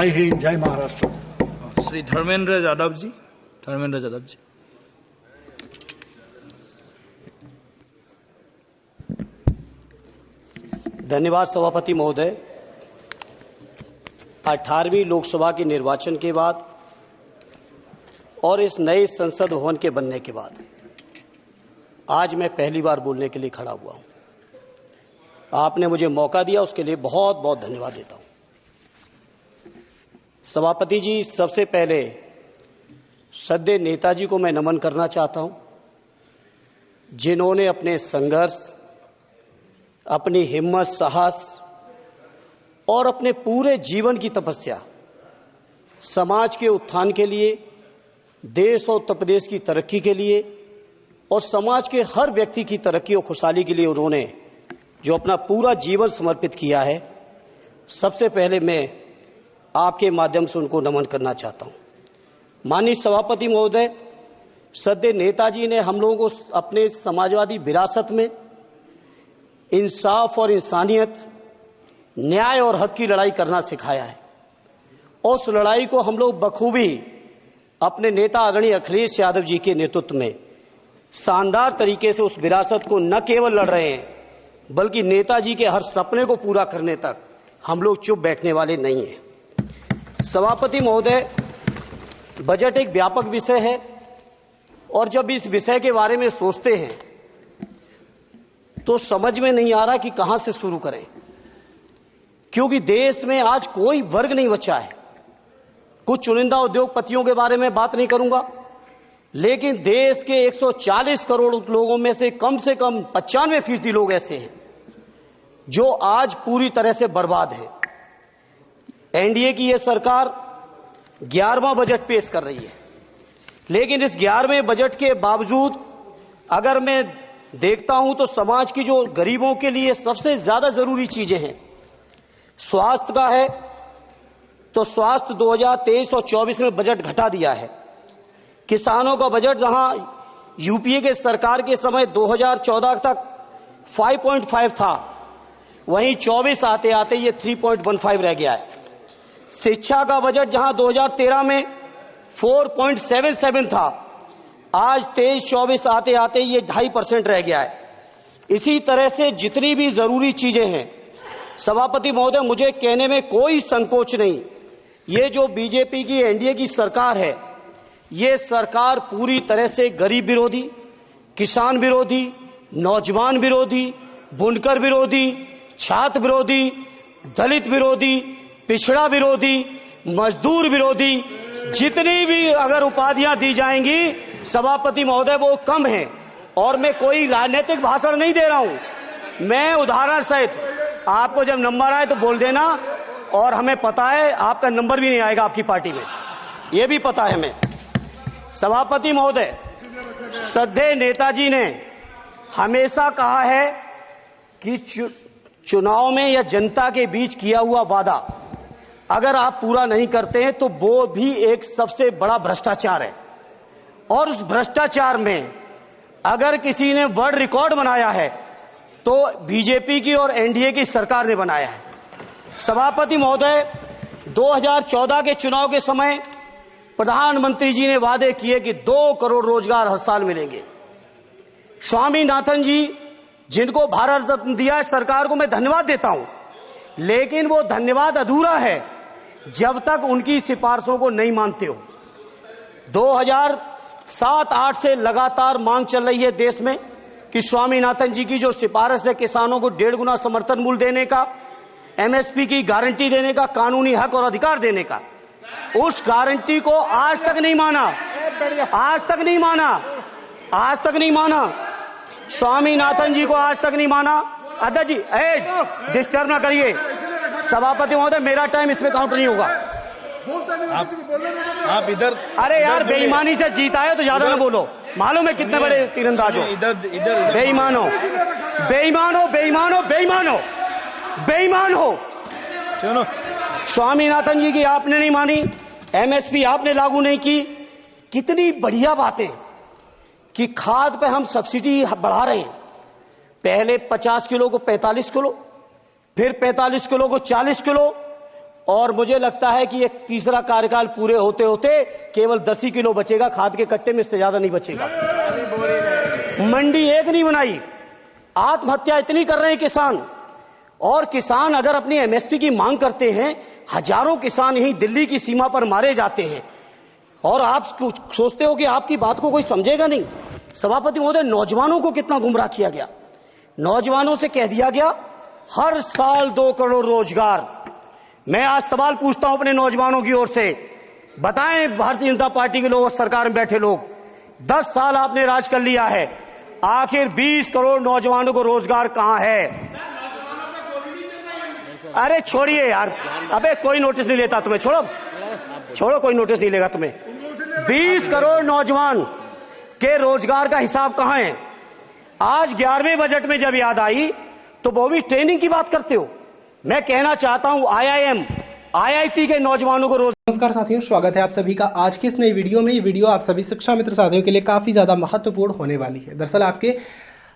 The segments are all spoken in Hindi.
जय हिंद, जय महाराष्ट्र। श्री धर्मेंद्र यादव जी। धन्यवाद सभापति महोदय। 18वीं लोकसभा के निर्वाचन के बाद और इस नए संसद भवन के बनने के बाद आज मैं पहली बार बोलने के लिए खड़ा हुआ हूं। आपने मुझे मौका दिया, उसके लिए बहुत बहुत धन्यवाद देता हूं। सभापति जी, सबसे पहले श्रद्धेय नेताजी को मैं नमन करना चाहता हूं, जिन्होंने अपने संघर्ष, अपनी हिम्मत, साहस और अपने पूरे जीवन की तपस्या समाज के उत्थान के लिए, देश और उत्तर प्रदेश की तरक्की के लिए और समाज के हर व्यक्ति की तरक्की और खुशहाली के लिए उन्होंने जो अपना पूरा जीवन समर्पित किया है, सबसे पहले मैं आपके माध्यम से उनको नमन करना चाहता हूं। माननीय सभापति महोदय, श्रद्धेय नेताजी ने हम लोगों को अपने समाजवादी विरासत में इंसाफ और इंसानियत, न्याय और हक की लड़ाई करना सिखाया है। उस लड़ाई को हम लोग बखूबी अपने नेता आदरणीय अखिलेश यादव जी के नेतृत्व में शानदार तरीके से उस विरासत को न केवल लड़ रहे हैं, बल्कि नेताजी के हर सपने को पूरा करने तक हम लोग चुप बैठने वाले नहीं हैं। सभापति महोदय, बजट एक व्यापक विषय है और जब इस विषय के बारे में सोचते हैं तो समझ में नहीं आ रहा कि कहां से शुरू करें, क्योंकि देश में आज कोई वर्ग नहीं बचा है। कुछ चुनिंदा उद्योगपतियों के बारे में बात नहीं करूंगा, लेकिन देश के 140 करोड़ लोगों में से कम 95% लोग ऐसे हैं जो आज पूरी तरह से बर्बाद है। एनडीए की यह सरकार 11वां बजट पेश कर रही है, लेकिन इस 11वें बजट के बावजूद अगर मैं देखता हूं तो समाज की जो गरीबों के लिए सबसे ज्यादा जरूरी चीजें हैं, स्वास्थ्य का है तो स्वास्थ्य 2023 और 24 में बजट घटा दिया है। किसानों का बजट जहां यूपीए के सरकार के समय 2014 तक 5.5 था, वहीं 24 आते आते ये 3.15 रह गया है। शिक्षा का बजट जहां 2013 में 4.77 था, आज 23-24 आते आते ये 2.5% रह गया है। इसी तरह से जितनी भी जरूरी चीजें हैं, सभापति महोदय, मुझे कहने में कोई संकोच नहीं, ये जो बीजेपी की एनडीए की सरकार है, ये सरकार पूरी तरह से गरीब विरोधी, किसान विरोधी, नौजवान विरोधी, बुनकर विरोधी, छात्र विरोधी, दलित विरोधी, पिछड़ा विरोधी, मजदूर विरोधी, जितनी भी अगर उपाधियां दी जाएंगी सभापति महोदय वो कम है। और मैं कोई राजनीतिक भाषण नहीं दे रहा हूं, मैं उदाहरण सहित आपको जब नंबर आए तो बोल देना, और हमें पता है आपका नंबर भी नहीं आएगा आपकी पार्टी में, यह भी पता है हमें। सभापति महोदय, श्रद्धेय नेताजी ने हमेशा कहा है कि चुनाव में या जनता के बीच किया हुआ वादा अगर आप पूरा नहीं करते हैं तो वो भी एक सबसे बड़ा भ्रष्टाचार है, और उस भ्रष्टाचार में अगर किसी ने वर्ल्ड रिकॉर्ड बनाया है तो बीजेपी की और एनडीए की सरकार ने बनाया है। सभापति महोदय, 2014 के चुनाव के समय प्रधानमंत्री जी ने वादे किए कि 2 करोड़ रोजगार हर साल मिलेंगे। स्वामीनाथन जी, जिनको भारत रत्न दिया है, सरकार को मैं धन्यवाद देता हूं, लेकिन वो धन्यवाद अधूरा है जब तक उनकी सिफारिशों को नहीं मानते हो। 2007-8 से लगातार मांग चल रही है देश में कि स्वामीनाथन जी की जो सिफारिश है किसानों को 1.5 गुना समर्थन मूल्य देने का, एमएसपी की गारंटी देने का, कानूनी हक और अधिकार देने का, उस गारंटी को आज तक नहीं माना, आज तक नहीं माना, आज तक नहीं माना। स्वामीनाथन जी को आज तक नहीं माना। अध्यक्ष जी, डिस्टर्ब ना करिए। सभापति महोदय, मेरा टाइम इसमें काउंट नहीं होगा। आप इधर, अरे यार, बेईमानी से जीता है तो ज्यादा ना बोलो, मालूम है कितने बड़े तीरंदाज हो। इधर बेईमान हो, बेईमान हो, बेईमान हो, बेईमान हो, बेईमान हो। चलो, स्वामीनाथन जी की आपने नहीं मानी, एमएसपी आपने लागू नहीं की। कितनी बढ़िया बातें कि खाद पे हम सब्सिडी बढ़ा रहे हैं, पहले 50 किलो को 45 किलो, फिर 45 किलो को 40 किलो, और मुझे लगता है कि एक तीसरा कार्यकाल पूरे होते होते केवल 10 ही किलो बचेगा खाद के कट्टे में, इससे ज्यादा नहीं बचेगा। मंडी एक नहीं बनाई, आत्महत्या इतनी कर रहे हैं किसान। और किसान अगर अपनी एमएसपी की मांग करते हैं, हजारों किसान यही दिल्ली की सीमा पर मारे जाते हैं, और आप सोचते हो कि आपकी बात को कोई समझेगा नहीं। सभापति महोदय, नौजवानों को कितना गुमराह किया गया। नौजवानों से कह दिया गया हर साल 2 करोड़ रोजगार। मैं आज सवाल पूछता हूं अपने नौजवानों की ओर से, बताएं भारतीय जनता पार्टी के लोग, सरकार में बैठे लोग, 10 साल आपने राज कर लिया है, आखिर 20 करोड़ नौजवानों को रोजगार कहां है? अरे छोड़िए यार, अबे कोई नोटिस नहीं लेता तुम्हें, छोड़ो कोई नोटिस नहीं लेगा तुम्हें। 20 करोड़ नौजवान के रोजगार का हिसाब कहां है? आज 11वें बजट में जब याद आई तो वो भी ट्रेनिंग की बात करते हो। मैं कहना चाहता हूं आईआईएम, आईआईटी के नौजवानों को नमस्कार साथियों, स्वागत है आप सभी का आज की इस नई वीडियो में। ये वीडियो आप सभी शिक्षा मित्र साथियों के लिए काफी ज्यादा महत्वपूर्ण होने वाली है। दरअसल आपके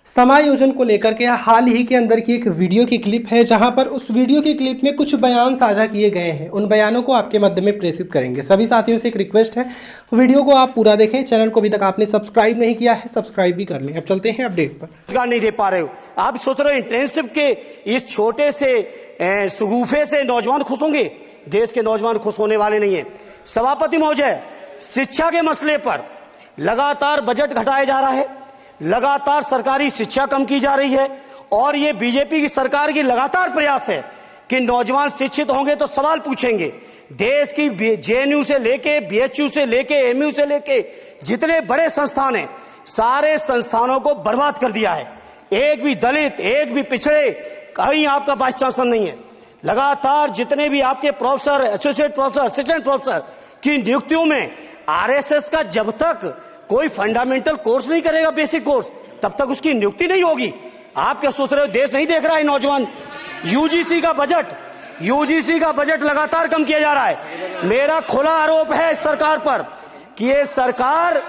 समायोजन को लेकर के हाल ही के अंदर की एक वीडियो की क्लिप है, जहां पर उस वीडियो की क्लिप में कुछ बयान साझा किए गए हैं। उन बयानों को आपके मध्य में प्रेषित करेंगे। सभी साथियों से एक रिक्वेस्ट है, वीडियो को आप पूरा देखें। चैनल को अभी तक आपने सब्सक्राइब नहीं किया है, सब्सक्राइब भी कर लें। अब चलते हैं अपडेट पर। रोजगार नहीं दे पा रहे हो आप, सोच रहे हो इंटर्नशिप के इस छोटे से सुगूफे से नौजवान खुश होंगे? देश के नौजवान खुश होने वाले नहीं है। सभापति महोदय, शिक्षा के मसले पर लगातार बजट घटाया जा रहा है, लगातार सरकारी शिक्षा कम की जा रही है, और ये बीजेपी की सरकार की लगातार प्रयास है कि नौजवान शिक्षित होंगे तो सवाल पूछेंगे। देश की जेएनयू से लेके, बीएचयू से लेके, एमयू से लेके जितने बड़े संस्थान हैं, सारे संस्थानों को बर्बाद कर दिया है। एक भी दलित, एक भी पिछड़े, कहीं आपका वाइस चांसलर नहीं है। लगातार जितने भी आपके professor, associate professor, assistant professor की नियुक्तियों में आरएसएस का जब तक कोई फंडामेंटल कोर्स नहीं करेगा, बेसिक कोर्स, तब तक उसकी नियुक्ति नहीं होगी। आप क्या सोच रहे हो देश नहीं देख रहा है नौजवान? यूजीसी का बजट लगातार कम किया जा रहा है। मेरा खुला आरोप है इस सरकार पर कि ये सरकार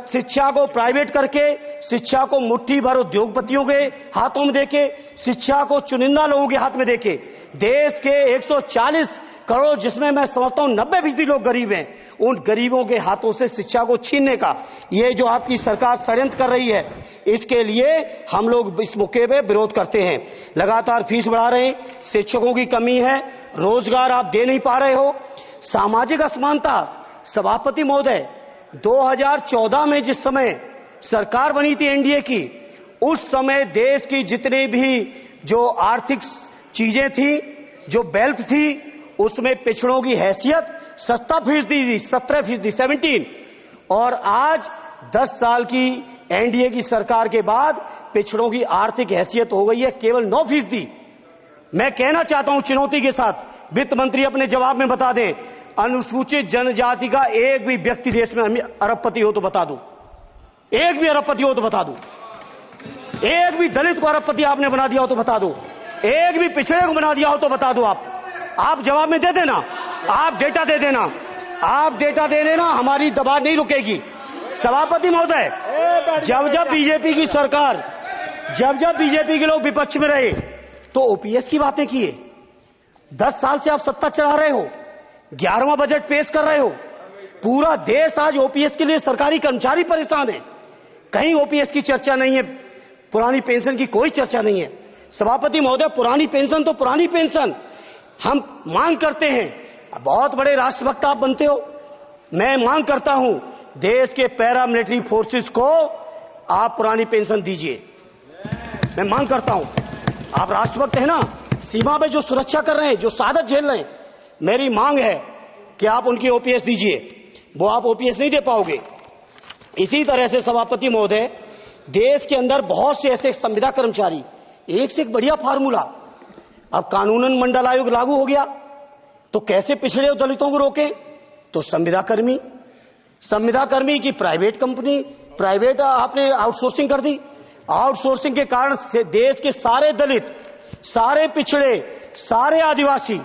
शिक्षा को प्राइवेट करके, शिक्षा को मुट्ठी भर उद्योगपतियों के हाथों में देके, शिक्षा को चुनिंदा लोगों के हाथ में देके, देश के 140 करोड़, जिसमें मैं समझता हूं 90% लोग गरीब हैं, उन गरीबों के हाथों से शिक्षा को छीनने का ये जो आपकी सरकार षड्यंत्र कर रही है, इसके लिए हम लोग इस मौके पे विरोध करते हैं। लगातार फीस बढ़ा रहे हैं, शिक्षकों की कमी है, रोजगार आप दे नहीं पा रहे हो, सामाजिक असमानता। सभापति महोदय, 2014 में जिस समय सरकार बनी थी एनडीए की, उस समय देश की जितनी भी जो आर्थिक चीजें थी, जो वेल्थ थी, उसमें पिछड़ों की हैसियत 17% थी, 17%, और आज 10 साल की एनडीए की सरकार के बाद पिछड़ों की आर्थिक हैसियत हो गई है केवल 9%। मैं कहना चाहता हूं चुनौती के साथ, वित्त मंत्री अपने जवाब में बता दें, अनुसूचित जनजाति का एक भी व्यक्ति देश में अरबपति हो तो बता दो, एक भी अरबपति हो तो बता दो, एक भी दलित को अरबपति आपने बना दिया हो तो बता दो, एक भी पिछड़े को बना दिया हो तो बता दो। आप जवाब में दे देना, आप डेटा दे देना, आप डेटा दे देना, हमारी दबाव नहीं रुकेगी। सभापति महोदय, जब बीजेपी की सरकार, जब बीजेपी के लोग विपक्ष में रहे तो ओपीएस की बातें किए। 10 साल से आप सत्ता चला रहे हो, 11वां बजट पेश कर रहे हो, पूरा देश आज ओपीएस के लिए सरकारी कर्मचारी परेशान है, कहीं ओपीएस की चर्चा नहीं है, पुरानी पेंशन की कोई चर्चा नहीं है। सभापति महोदय, पुरानी पेंशन तो पुरानी पेंशन, हम मांग करते हैं, बहुत बड़े राष्ट्रभक्त आप बनते हो, मैं मांग करता हूं देश के पैरामिलिट्री फोर्सेस को आप पुरानी पेंशन दीजिए। मैं मांग करता हूं, आप राष्ट्रभक्त हैं ना, सीमा पे जो सुरक्षा कर रहे हैं, जो शहादत झेल रहे हैं, मेरी मांग है कि आप उनकी ओपीएस दीजिए। वो आप ओपीएस नहीं दे पाओगे। इसी तरह से सभापति महोदय, देश के अंदर बहुत से ऐसे संविदा कर्मचारी, एक से एक बढ़िया फार्मूला, अब कानूनन मंडल आयोग लागू हो गया तो कैसे पिछड़े दलितों को रोके? तो संविदा कर्मी की प्राइवेट कंपनी, प्राइवेट आपने आउटसोर्सिंग कर दी। आउटसोर्सिंग के कारण से देश के सारे दलित, सारे पिछड़े, सारे आदिवासी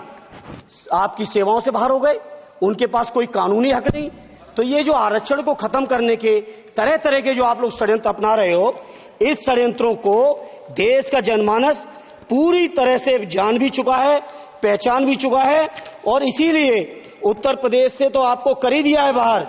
आपकी सेवाओं से बाहर हो गए, उनके पास कोई कानूनी हक नहीं। तो ये जो आरक्षण को खत्म करने के तरह तरह के जो आप लोग षड्यंत्र अपना रहे हो, इस षड्यंत्रों को देश का जनमानस पूरी तरह से जान भी चुका है, पहचान भी चुका है, और इसीलिए उत्तर प्रदेश से तो आपको कर ही दिया है बाहर,